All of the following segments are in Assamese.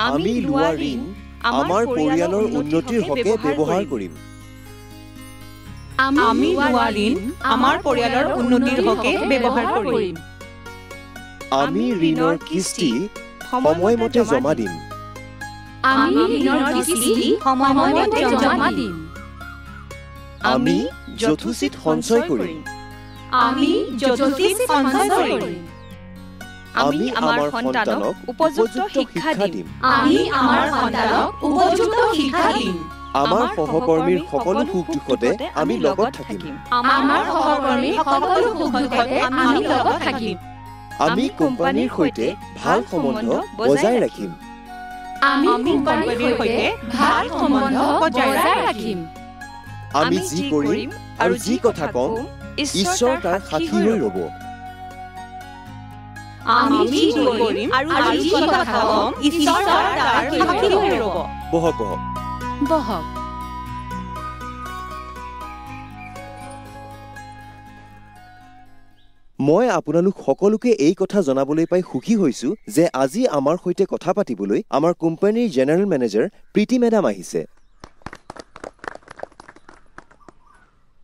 আমি লোৱা ঋণ আমাৰ পৰিয়ালৰ উন্নতিৰ হকে ব্যৱহাৰ কৰিম। আমি লোৱা ঋণ আমাৰ পৰিয়ালৰ উন্নতিৰ হকে ব্যৱহাৰ কৰিম। আমি ঋণৰ কিস্তি সময়মতে জমা দিম। আমি ঋণৰ কিস্তি সময়মতে জমা দিম। আমি যথোচিত সঞ্চয় কৰিম। আমি যথোচিত সঞ্চয় কৰিম। আমি আমাৰ সন্তানক উপযুক্ত শিক্ষা দিম। আমি আমাৰ সন্তানক উপযুক্ত শিক্ষা দিম। আমাৰ সহকৰ্মীৰ সকলো সুখ দুখতে আমি লগত থাকিম। আমাৰ সহকৰ্মীৰ সকলো সুখ দুখতে আমি লগত থাকিম। আমি কোম্পানীৰ সৈতে ভাল সম্বন্ধ বজাই ৰাখিম। আমি কোম্পানীৰ সৈতে ভাল সম্বন্ধ বজাই ৰাখিম। আমি যি কৰিম আৰু যি কথা কম ঈশ্বৰ তাৰ সাক্ষী হৈ ৰ'ব। আমি যি কৰিম আৰু যি কথা কম ঈশ্বৰ তাৰ সাক্ষী হৈ ৰ'ব। বহক বহক বহক। মই আপোনালোক সকলোকে এই কথা জনাবলৈ পাই সুখী হৈছো যে আজি আমাৰ সৈতে কথা পাতিবলৈ আমাৰ কোম্পানীৰ জেনেৰেল মেনেজাৰ প্ৰীতি মেডাম আহিছে।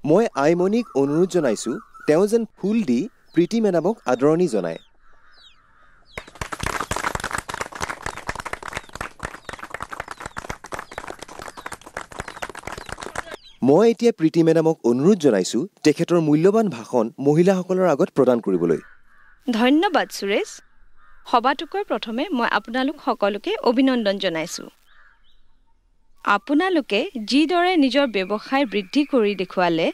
মই আইমণিক অনুৰোধ জনাইছো তেওঁ যেন ফুল দি প্ৰীতি মেডামক আদৰণি জনায়। মই এতিয়া প্ৰীতি মেডামক অনুৰোধ জনাইছো তেখেতৰ মূল্যৱান ভাষণ মহিলাসকলৰ আগত প্ৰদান কৰিবলৈ। ধন্যবাদ সুৰেশ। সবাতোকৈ প্ৰথমে মই আপোনালোক সকলোকে অভিনন্দন জনাইছো। আপোনালোকে যিদৰে নিজৰ ব্যৱসায় বৃদ্ধি কৰি দেখুৱালে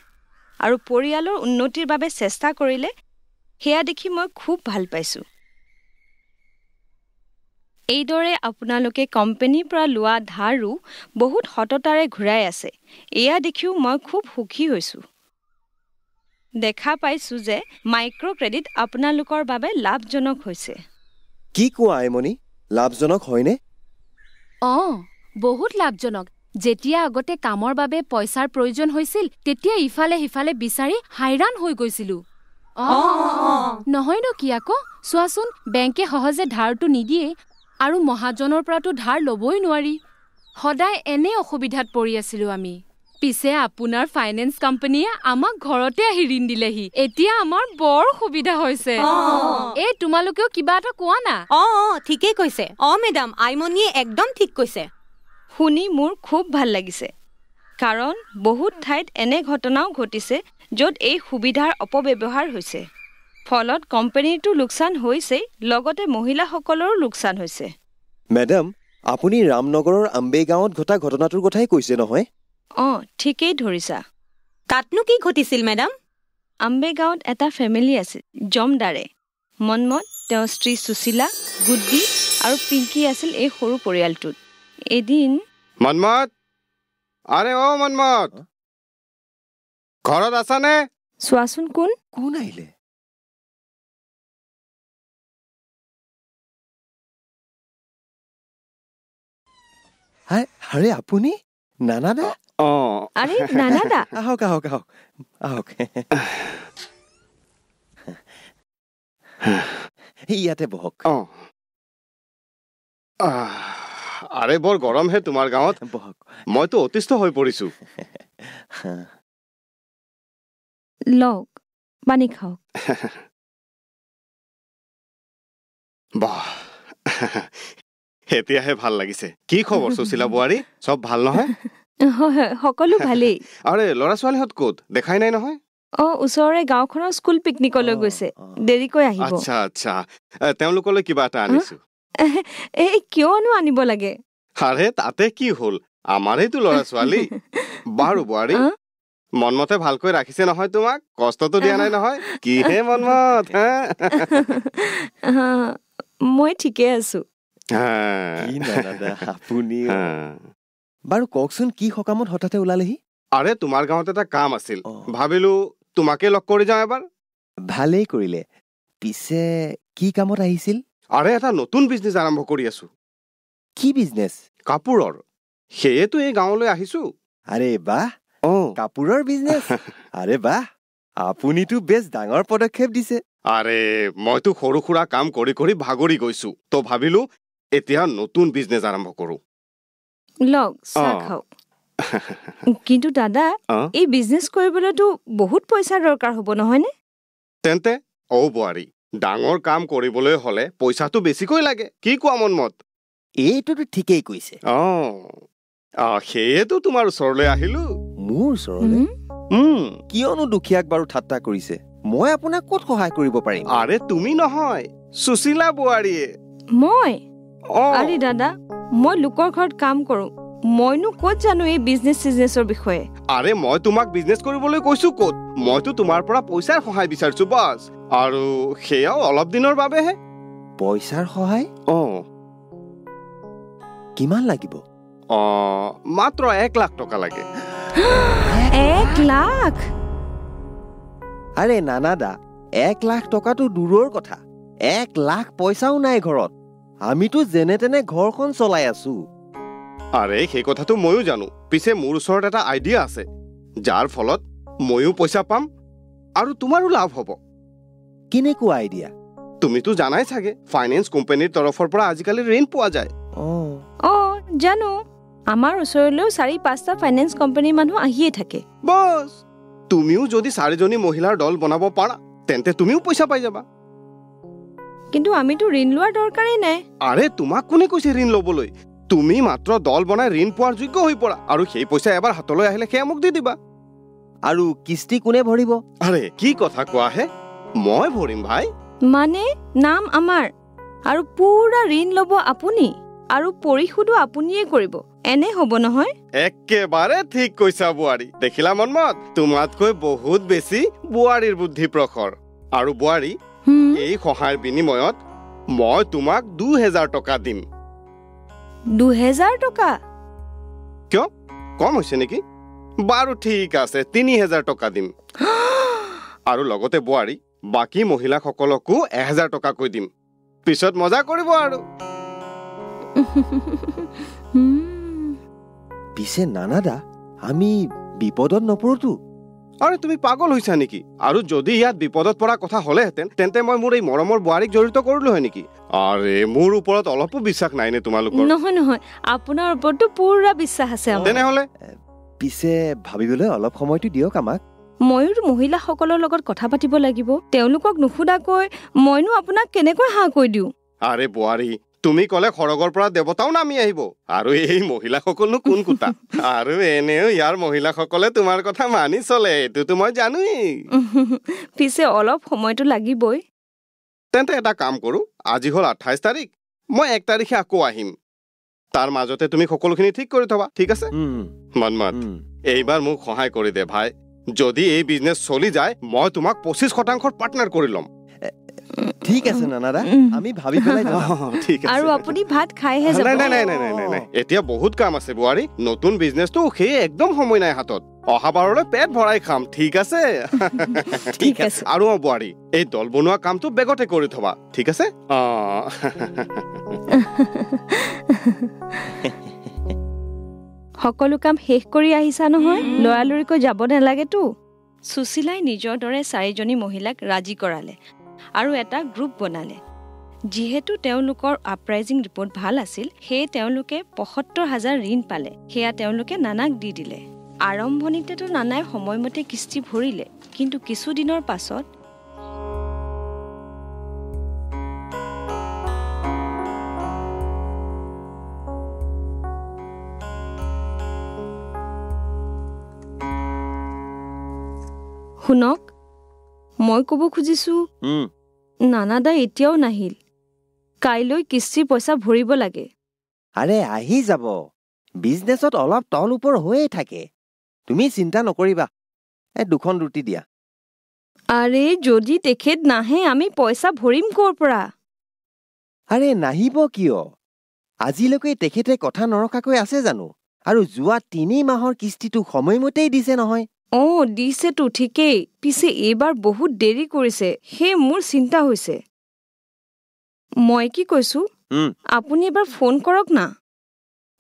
আৰু পৰিয়ালৰ উন্নতিৰ বাবে চেষ্টা কৰিলে সেয়া দেখি মই খুব ভাল পাইছো। এইদৰে আপোনালোকে কোম্পানীৰ পৰা লোৱা ধাৰো বহুত সততাৰে ঘূৰাই আছে, এয়া দেখিও মই খুব সুখী হৈছো। দেখা পাইছো যে মাইক্ৰ' ক্ৰেডিট আপোনালোকৰ বাবে লাভজনক হৈছে। কি কোৱা আইমণি, লাভজনক হয়নে? বহুত লাভজনক। যেতিয়া আগতে কামৰ বাবে পইচাৰ প্ৰয়োজন হৈছিল তেতিয়া ইফালে সিফালে বিচাৰি হাইৰাণ হৈ গৈছিলো। নহয়নো কি আকৌ? চোৱাচোন, বেংকে সহজে ধাৰটো নিদিয়ে আৰু মহাজনৰ পৰাতো ধাৰ ল'বই নোৱাৰি। সদায় এনে অসুবিধাত পৰি আছিলো আমি। পিছে আপোনাৰ ফাইনেন্স কোম্পানীয়ে আমাক ঘৰতে আহি ঋণ দিলেহি। এতিয়া আমাৰ বৰ সুবিধা হৈছে। এই তোমালোকেও কিবা এটা কোৱা না। ঠিকেই কৈছে। মেডাম, আইমণিয়ে একদম ঠিক কৈছে। শুনি মোৰ খুব ভাল লাগিছে, কাৰণ বহুত ঠাইত এনে ঘটনাও ঘটিছে য'ত এই সুবিধাৰ অপব্যৱহাৰ হৈছে। ফলত কোম্পানীটো লোকচান হৈছেই, লগতে মহিলাসকলৰো লোকচান হৈছে। মেডাম, আপুনি ৰামনগৰৰ আম্বে গাঁৱত ঘটা ঘটনাটোৰ কথাই কৈছে নহয়? ঠিকেই ধৰিছা। তাতনো কি ঘটিছিল মেডাম? আম্বে গাঁৱত এটা ফেমিলি আছিল, জমদাৰে। মনমত, তেওঁৰ স্ত্ৰী সুশীলা, গুড্ডি আৰু পিংকি আছিল এই সৰু পৰিয়ালটোত। এদিন মনমত, আৰে মনমত, ঘৰত আছানে? চোৱাচোন কোন আহিলে? আৰে আপুনি? নানা দা? আৰে নানা দা, আহক আহক আহক আহক। ইয়াতে বহক। আৰে বৰ গৰম হে তোমাৰ গাঁৱত। বহক। মইতো অতিষ্ঠ হৈ পৰিছো। লওক, পানী খাওক। বাহ, এতিয়াহে ভাল লাগিছে। কি খবৰ সুশীলা বোৱাৰী, চব ভাল নহয়? হয়, সকলো ভালেই। আৰে ল'ৰা ছোৱালীহঁত ক'ত? দেখাই নাই নহয়। ওচৰৰে গাঁওখনৰ স্কুল পিকনিকলৈ গৈছে, দেৰিকৈ আহিব। আচ্ছা আচ্ছা, তেওঁলোকলৈ কিবা এটা আনিছো। কিয়নো আনিব লাগে? আৰে তাতে কি হ'ল, আমাৰেইতো ল'ৰা ছোৱালী। বাৰু বোৱাৰী, মনমতে ভালকৈ ৰাখিছে নহয় তোমাক? কষ্টটো দিয়া নাই নহয়? কিহে মনমত? মই ঠিকে আছো। আপুনি বাৰু কওকচোন, কি সকামত হঠাতে ওলালেহি? আৰে তোমাৰ গাঁৱত এটা কাম আছিল, ভাবিলো তোমাকে লগ কৰি যাওঁ এবাৰ। ভালেই কৰিলে। পিছে কি কামত আহিছিল? আৰে এটা নতুন বিজনেছ আৰম্ভ কৰি আছো। কি বিজনেছ? কাপোৰৰ। সেয়েতো এই গাঁৱলৈ আহিছো। আৰে বাহ, কাপোৰৰ বিজনেছ? আৰে বাহ, আপুনিতো বেছ ডাঙৰ পদক্ষেপ দিছে। আৰে মইতো সৰু সুৰা কাম কৰি কৰি ভাগৰি গৈছো, তো ভাবিলো এতিয়া নতুন বিজনেছ আৰম্ভ কৰো লগ চাহ খাওক কিন্তু দাদা এই বিজনেছ কৰিবলৈতো বহুত পইচাৰ দৰকাৰ হ'ব নহয়নে তেন্তে বোৱাৰী ডাঙৰ কাম কৰিবলৈ হলে পইচাটো বেছিকৈ লাগে কি কোৱা মনমত এইটোতো ঠিকেই কৈছে সেয়েতো তোমাৰ ওচৰলৈ আহিলো মোৰ ওচৰলৈ কিয়নো দুখীয়াক বাৰু ঠাট্টা কৰিছে মই আপোনাক ক'ত সহায় কৰিব পাৰিম আৰে তুমি নহয় সুশীলা বোৱাৰীয়ে মই আৰে দাদা মই লোকৰ ঘৰত কাম কৰোঁ মইনো ক'ত জানো এই বিজনেছৰ বিষয়ে আৰে মই তোমাক বিজনেছ কৰিবলৈ কৈছো ক'ত মইতো তোমাৰ পৰা পইচাৰ সহায় বিচাৰিছো বাছ আৰু সেয়াও অলপ দিনৰ বাবেহে পইচাৰ সহায় কিমান লাগিব মাত্ৰ 1 লাখ টকা লাগে 1 লাখ আৰে নানাদা 1 লাখ টকাটো দূৰৰ কথা 1 লাখ পইচাও নাই ঘৰত আমিতো যেনে তেনে ঘৰখন চলাই আছো আৰে সেই কথাটো ময়ো জানো পিছে মোৰ ওচৰত এটা আইডিয়া আছে যাৰ ফলত ময়ো পইচা পাম আৰু তোমাৰো লাভ হ'ব কেনেকুৱা আইডিয়া তুমিতো জানাই চাগে ফাইনেন্স কোম্পানীৰ তৰফৰ পৰা আজিকালি ঋণ পোৱা যায় জানো আমাৰ ওচৰলৈও 4-5টা ফাইনেন্স কোম্পানীৰ মানুহ আহিয়ে থাকে বস তুমিও যদি 4জনী মহিলাৰ দল বনাব পাৰা তেন্তে তুমিও পইচা পাই যাবা কিন্তু আমিতো ঋণ লোৱাৰ দৰকাৰেই নাই আৰে তোমাক কোনে কৈছে ঋণ ল'বলৈ তুমি মাত্ৰ দল বনাই ঋণ পোৱাৰ যোগ্য হৈ পৰা আৰু সেই পইচা এবাৰ হাতলৈ আহিলে সেয়া মোক দি দিবা আৰু কিস্তি কোনে ভৰিব আৰে কি কথা কোৱা হে মই ভৰিম ভাই মানে নাম আমাৰ আৰু পুৰা ঋণ ল'ব আপুনি আৰু পৰিশোধো আপুনিয়ে কৰিব এনে হ'ব নহয় একেবাৰে ঠিক কৈছা বোৱাৰী দেখিলা মনমত তোমাতকৈ বহুত বেছি বোৱাৰীৰ বুদ্ধি প্ৰখৰ আৰু বোৱাৰী এই সহায়ৰ বিনিময়ত মই তোমাক 2000 টকা দিম 2000 টকা কিয় কম হৈছে নেকি বাৰু ঠিক আছে 3000 টকা দিম আৰু লগতে বোৱাৰী বাকি মহিলাসকলকো 1000 টকাকৈ দিম পিছত মজা কৰিব আৰু পিছে নানাদা আমি বিপদত নপৰোতো আৰে তুমি পাগল হৈছা নেকি আৰু যদি ইয়াত বিপদত পৰা কথা হলেহেঁতেন তেন্তে মই মোৰ এই মৰমৰ বোৱাৰীক জড়িত কৰিলো হয় নেকি আৰে মোৰ ওপৰত অলপো বিশ্বাস নাই নে তোমালোকৰ নহয় আপোনাৰ ওপৰতো পুৰা বিশ্বাস আছে তেনেহলে পিছে ভাবিবলৈ অলপ সময়টো দিয়ক আমাক ময়ো মহিলাসকলৰ লগত কথা পাতিব লাগিব তেওঁলোকক নুসুধাকৈ মইনো আপোনাক কেনেকৈ হাঁ কৈ দিওঁ আৰে বোৱাৰী তুমি কলে খৰগৰ পৰা দেৱতাও নামি আহিব আৰু এই মহিলাসকলনো কোন কুটা আৰু এনেও ইয়াৰ মহিলাসকলে তোমাৰ কথা মানি চলে এইটোতো মই জানোৱেই পিছে অলপ সময়টো লাগিবই তেন্তে এটা কাম কৰো আজি হল 28 তাৰিখ মই 1 তাৰিখে আকৌ আহিম তাৰ মাজতে তুমি সকলোখিনি ঠিক কৰি থবা ঠিক আছে মনমত এইবাৰ মোক সহায় কৰি দে ভাই যদি এই বিজনেছ চলি যায় মই তোমাক 25% পাৰ্টনাৰ কৰি ল'ম ঠিক আছে নানাদা আমি ভাবি পেলাই ঠিক আছে আৰু আপুনি ভাত খাইহে যাব নাই এতিয়া বহুত কাম আছে বোৱাৰী নতুন বিজনেছটো সেই একদম সময় নাই হাতত অহা বাৰলৈ পেট ভৰাই খাম ঠিক আছে ঠিক আছে আৰু বোৱাৰী এই দল বনোৱা কামটো বেগতে কৰি থবা ঠিক আছে সকলো কাম শেষ কৰি আহিছা নহয় লৰালৰিকৈ যাব নালাগেতো সুশীলাই নিজৰ দৰে 4জনী মহিলাক ৰাজি কৰালে আৰু এটা গ্ৰুপ বনালে যিহেতু তেওঁলোকৰ আপৰাইজিং ৰিপৰ্ট ভাল আছিল সেয়ে তেওঁলোকে ৭৫,০০০ ঋণ পালে সেয়া তেওঁলোকে নানাক দি দিলে আৰম্ভণিতেতো নানাই সময়মতে কিস্তি ভৰিলে কিন্তু কিছুদিনৰ পাছত শুনক মই ক'ব খুজিছো নানাদা এতিয়াও নাহিল কাইলৈ কিস্তিৰ পইচা ভৰিব লাগে আৰে আহি যাব বিজনেছত অলপ তল ওপৰ হৈয়ে থাকে তুমি চিন্তা নকৰিবা দুখন ৰুটি দিয়া আৰে যদি তেখেত নাহে আমি পইচা ভৰিম ক'ৰ পৰা আৰে নাহিব কিয় আজিলৈকে তেখেতে কথা নৰখাকৈ আছে জানো আৰু যোৱা ৩ মাহৰ কিস্তিটো সময়মতেই দিছে নহয় দিছেতো ঠিকেই পিছে এইবাৰ বহুত দেৰি কৰিছে সেই মোৰ চিন্তা হৈছে মই কি কৈছো আপুনি এবাৰ ফোন কৰক না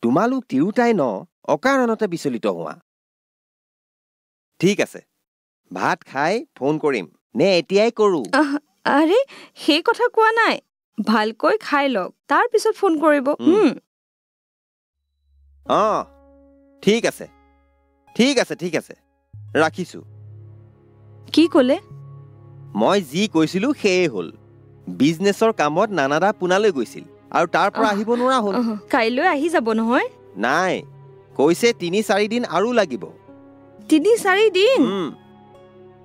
তোমালোক তিৰোতাই অকাৰণতে বিচলিত হোৱা ঠিক আছে ভাত খাই ফোন কৰিম নে এতিয়াই কৰো আৰে সেই কথা কোৱা নাই ভালকৈ খাই লওক, তাৰ পিছত ফোন কৰিব। ঠিক আছে ঠিক আছে ঠিক আছে, ৰাখিছো। কি ক'লে? মই যি কৈছিলো সেয়ে হ'ল। বিজনেছৰ কামত নানাদা পুনালৈ গৈছিল আৰু তাৰ পৰা আহিব নোৱাৰা হ'ল। কাইলৈ আহি যাব নহয়? নাই, কৈছে ৩-৪ দিন আৰু লাগিব। ৩-৪ দিন?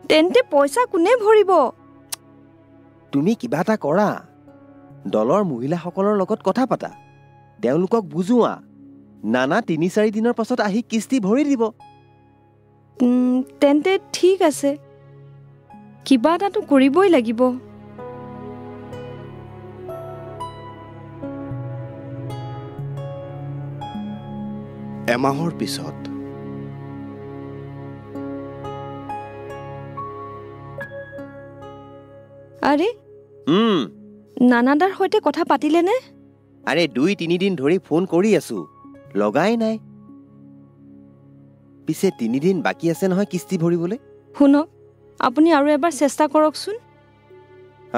তেন্তে পইচা কোনে ভৰিব? তুমি কিবা এটা কৰা, দলৰ মহিলাসকলৰ লগত কথা পাতা, তেওঁলোকক বুজোৱা। নানা ৩-৪ দিনৰ পাছত আহি কিস্তি ভৰি দিব। তেন্তে ঠিক আছে, কিবা এটাতো কৰিবই লাগিব। এমাহৰ পিছত আৰে নানাদাৰ সৈতে কথা পাতিলেনে? আৰে 2-3 দিন ধৰি ফোন কৰি আছো, লগাই নাই। পিছে 3 দিন বাকী আছে নহয় কিস্তি ভৰিবলৈ। শুনক, আপুনি আৰু এবাৰ চেষ্টা কৰকচোন।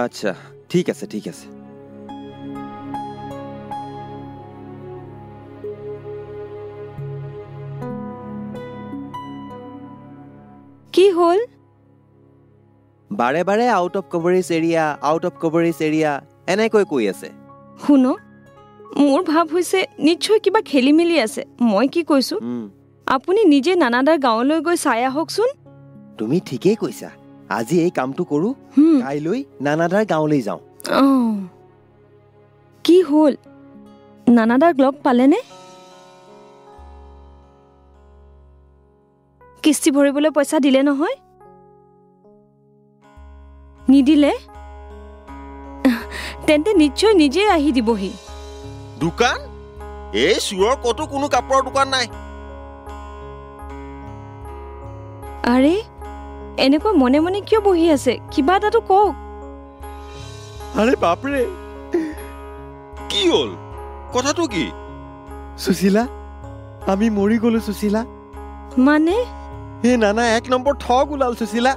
আচ্ছা, ঠিক আছে ঠিক আছে। কি হ'ল? বাৰে বাৰে আউট অফ কভাৰেজ এৰিয়া এনেকৈ কৈ আছে। শুনক, মোৰ ভাৱ হৈছে নিশ্চয় কিবা খেলি মেলি আছে। মই কি কৈছো, আপুনি নিজে নানাদাৰ গাঁৱলৈ গৈ চাই আহকচোন। তুমি ঠিকেই কৈছা, আজি এই কামটো কৰো, কাইলৈ নানাদাৰ গাঁৱলৈ যাওঁ। কি হ'ল, নানাদাক লগ পালেনে? কিস্তি ভৰিবলৈ পইচা দিলে নহয়? নিদিলে? তেন্তে নিশ্চয় নিজে আহি দিবহি। দোকান? এই চুৰৰ ক'তো কোনো কাপোৰৰ দোকান নাই। আৰে, এনেকৈ মনে মনে কিয় বহি আছে? কিবা এটাতো কওক। আৰে বাপৰে, কি হ'ল? কথাটো কি? সুশীলা, আমি মৰি গলো সুশীলা। মানে? এই নানা 1 নম্বৰ ঠগ ওলাল সুশীলা।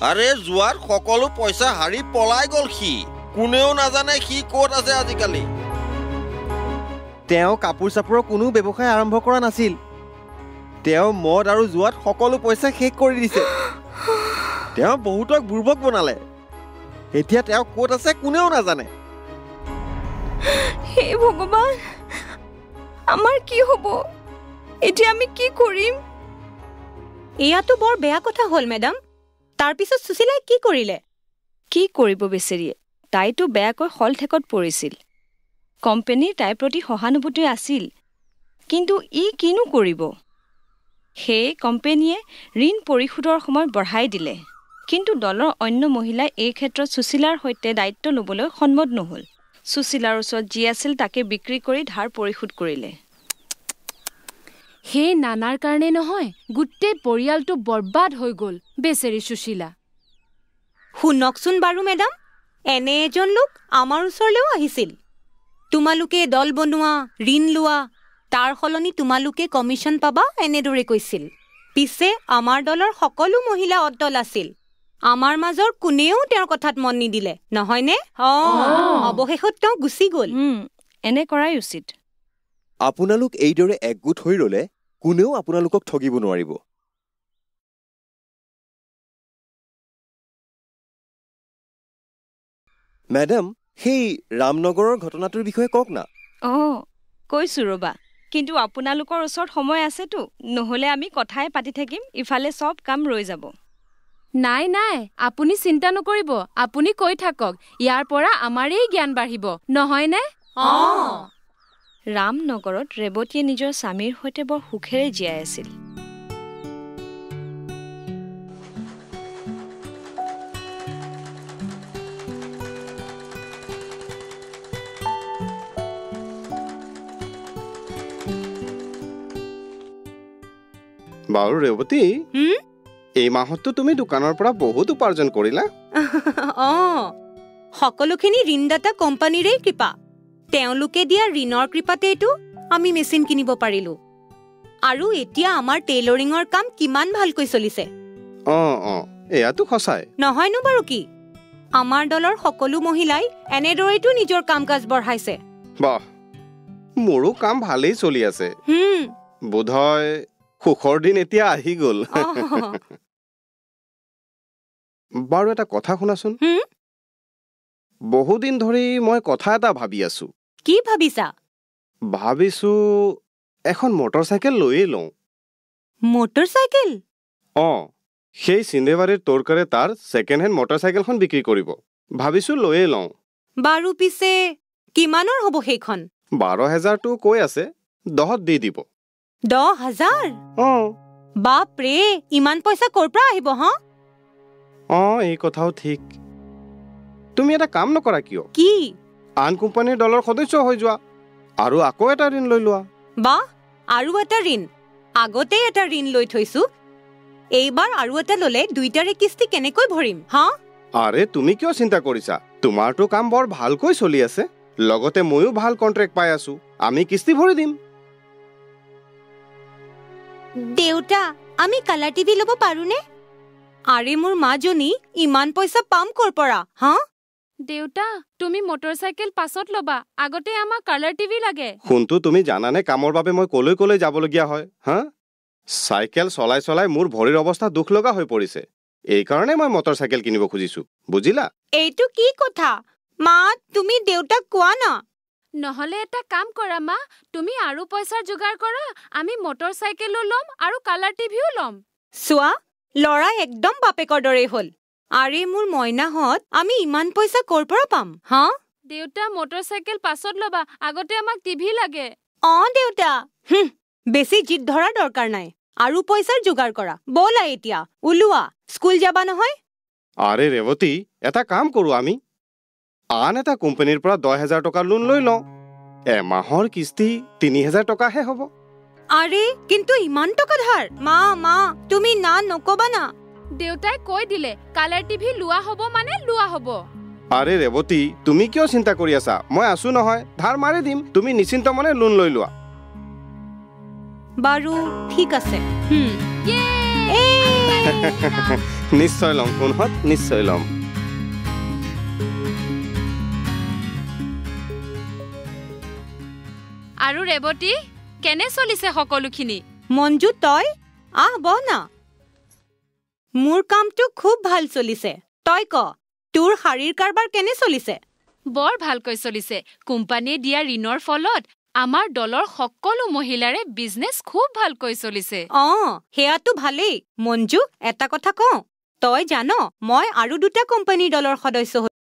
আৰে যোৱাৰ সকলো পইচা হাৰি পলাই গল সি। কোনেও নাজানে সি ক'ত আছে আজিকালি। তেওঁ কাপোৰ চাপোৰৰ কোনো ব্যৱসায় আৰম্ভ কৰা নাছিল। তেওঁ মদ আৰু জুৱাত সকলো পইচা শেষ কৰি দিছে। তেওঁ বহুতক বুৰ্বক বনালে। এতিয়া তেওঁ ক'ত আছে কোনেও নাজানে। হে ভগৱান, আমাৰ কি হ'ব এতিয়া? আমি কি কৰিম? এয়াতো বৰ বেয়া কথা হ'ল মেডাম। তাৰপিছত সুশীলাই কি কৰিলে? কি কৰিব বেচেৰিয়ে, তাইতো বেয়াকৈ হল ঠেকত পৰিছিল। কোম্পানীৰ তাইৰ প্ৰতি সহানুভূতি আছিল, কিন্তু ই কিনো কৰিব? সেয়ে কোম্পানীয়ে ঋণ পৰিশোধৰ সময় বঢ়াই দিলে। কিন্তু দলৰ অন্য মহিলাই এই ক্ষেত্ৰত সুশীলাৰ সৈতে দায়িত্ব ল'বলৈ সন্মত নহ'ল। সুশীলাৰ ওচৰত যি আছিল তাকে বিক্ৰী কৰি ধাৰ পৰিশোধ কৰিলে। সেই নানাৰ কাৰণে নহয়, গোটেই পৰিয়ালটো বৰবাদ হৈ গ'ল বেচেৰি সুশীলা। শুনকচোন বাৰু মেডাম, এনে এজন লোক আমাৰ ওচৰলৈও আহিছিল। তোমালোকে দল বনোৱা, ঋণ লোৱা, তাৰ সলনি তোমালোকে কমিশ্যন পাবা এনেদৰে কৈছিল। পিছে আমাৰ দলৰ সকলো মহিলা অদ্দল আছিল। আমাৰ মাজৰ কোনেও তেওঁৰ কথাত মন নিদিলে, নহয়নে? অৱশেষত তেওঁ গুচি গ'ল। এনে কৰাই উচিত। আপোনালোক এইদৰে একগোট হৈ ৰলে কোনেও আপোনালোকক ঠগিব নোৱাৰিব। মেডাম, সেই ৰামনগৰৰ ঘটনাটোৰ বিষয়ে কওক না। কৈছো ৰবা, কিন্তু আপোনালোকৰ ওচৰত সময় আছেতো, নহ'লে আমি কথাই পাতি থাকিম, ইফালে চব কাম ৰৈ যাব। নাই নাই, আপুনি চিন্তা নকৰিব, আপুনি কৈ থাকক, ইয়াৰ পৰা আমাৰেই জ্ঞান বাঢ়িব, নহয়নে? ৰামনগৰত ৰেৱতীয়ে নিজৰ স্বামীৰ সৈতে বৰ সুখেৰে জীয়াই আছিল। বাৰু ৰেৱতী, এই মাহততো তুমি দোকানৰ পৰা বহুত উপাৰ্জন কৰিলা। সকলোখিনি ঋণদাতা কোম্পানীৰে কৃপা। তেওঁলোকে দিয়া ঋণৰ কৃপাতেইতো আমি মেচিন কিনিব পাৰিলো। আৰু এতিয়া আমাৰ টেইলৰিঙৰ কাম কিমান ভালকৈ চলিছে। এয়াতো সঁচাই নহয়নো বাৰু কি? আমাৰ দলৰ সকলো মহিলাই এনেদৰেইতো নিজৰ কাম কাজ বঢ়াইছে। বাহ, মোৰো কাম ভালেই চলি আছে। বোধহয় সুখৰ দিন এতিয়া আহি গ'ল। বাৰু এটা কথা শুনাচোন। বহুদিন ধৰি মই কথা এটা ভাবি আছো। কি ভাবিছা? ভাবিছো এখন মটৰচাইকেল লৈয়ে লওঁ। মটৰচাইকেল? সেই চিন্দেবাৰীৰ তৰকাৰে তাৰ ছেকেণ্ড হেণ্ড মটৰচাইকেলখন বিক্ৰী কৰিব। ভাবিছো লৈয়ে লওঁ। বাৰু পিছে কিমানৰ হ'ব সেইখন? 12,000টো কৈ আছে, 10ত দি দিব। 10,000? বাপৰে, ইমান পইচা ক'ৰ পৰা আহিব? এই কথাও ঠিক। তুমি এটা কাম নকৰা কিয়? কি? আন কোম্পানীৰ দলৰ সদস্য হৈ যোৱা আৰু আকৌ এটা ঋণ লৈ লোৱা। বাহ, আৰু এটা ঋণ? আগতে এটা ঋণ লৈ থৈছো, এইবাৰ আৰু এটা ললে দুইটাৰে কিস্তি কেনেকৈ ভৰিম? আৰে তুমি কিয় চিন্তা কৰিছা? তোমাৰতো কাম বৰ ভালকৈ চলি আছে, লগতে ময়ো ভাল কন্ট্ৰেক্ট পাই আছো। আমি কিস্তি ভৰি দিম। দেউতা, আমি কালাৰ টিভি ল'ব পাৰোনে? আৰে মোৰ মাজনী, ইমান পইচা পাম ক'ৰ পৰা? দেউতা, তুমি মটৰচাইকেল পাছত ল'বা, আগতে আমাক কালাৰ টিভি লাগে। শুনটো, তুমি জানানে কামৰ বাবে মই কলৈ কলৈ যাবলগীয়া হয়? চাইকেল চলাই চলাই মোৰ ভৰিৰ অৱস্থা দুখ লগা হৈ পৰিছে। এইকাৰণে মই মটৰচাইকেল কিনিব খুজিছো, বুজিলা? এইটো কি কথা? মা, তুমি দেউতাক কোৱা না। নহলে এটা কাম কৰা মা, তুমি আৰু পইচাৰ যোগাৰ কৰা, আমি মটৰচাইকেলো ল'ম আৰু কালাৰ টিভিও ল'ম। চোৱা, ল'ৰা একদম বাপেকৰ দৰেই হ'ল। আৰে মোৰ মইনাহঁত, আমি ইমান পইচা ক'ৰ পৰা পাম? দেউতা, মটৰচাইকেল পাছত ল'বা, আগতে আমাক টিভি লাগে। দেউতা, বেছি জিদ ধৰাৰ দৰকাৰ নাই। আৰু পইচাৰ যোগাৰ কৰা। ব'লা এতিয়া, ওলোৱা, স্কুল যাবা নহয়? আৰে ৰেৱতী, এটা কাম কৰো আমি। আন এটা কোম্পানীৰ পৰা 10,000 টকা লোন লৈ লওঁ। এমাহৰ কিস্তি 3,000 টকাহে হ'ব। আৰে, কিন্তু ইমান টকা ধাৰ? মা, তুমি না নকবা না। দেউতাই কৈ দিলে, কালাৰ টিভি লোৱা হ'ব মানে লোৱা হ'ব। আৰে ৰেৱতী, তুমি কিয় চিন্তা কৰি আছা? মই আছো নহয়, ধাৰ মাৰি দিম। তুমি নিশ্চিন্ত মনে লোন লৈ লোৱা। বাৰু ঠিক আছে। নিশ্চয় ল'ম কোনহত, নিশ্চয় ল'ম। আৰু ৰেৱতী, কেনে চলিছে সকলোখিনি? মঞ্জু, তই বহ না। মোৰ কামটো খুব ভাল চলিছে। তই ক, তোৰ শাৰীৰ কাৰবাৰ কেনে চলিছে? বৰ ভালকৈ চলিছে। কোম্পানীয়ে দিয়া ঋণৰ ফলত আমাৰ দলৰ সকলো মহিলাৰে বিজনেছ খুব ভালকৈ চলিছে। সেয়াতো ভালেই। মঞ্জু, এটা কথা কওঁ, তই জান, মই আৰু 2টা কোম্পানীৰ দলৰ সদস্য